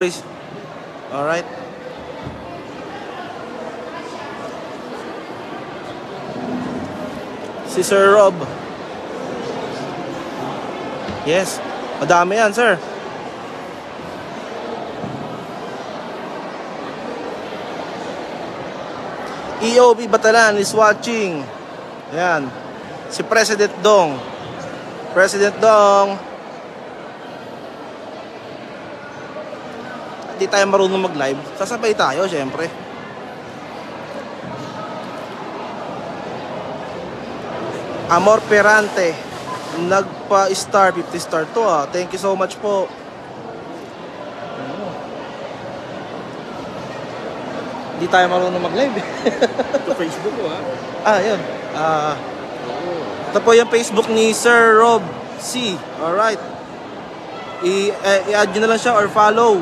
Alright. Si Sir Rob. Yes. Madami yan, sir. EOB Batalan is watching. Ayan. Si President Dong. President Dong. Hindi tayo marunong mag-live. Sasabay tayo, syempre. Amor Perante. Nagpa-star, 50 star to ah. Thank you so much po. Hindi tayo marunong mag-live. Ito Facebook ko yun. Ito po yung Facebook ni Sir Rob C. Alright. I-add nyo na lang siya or follow.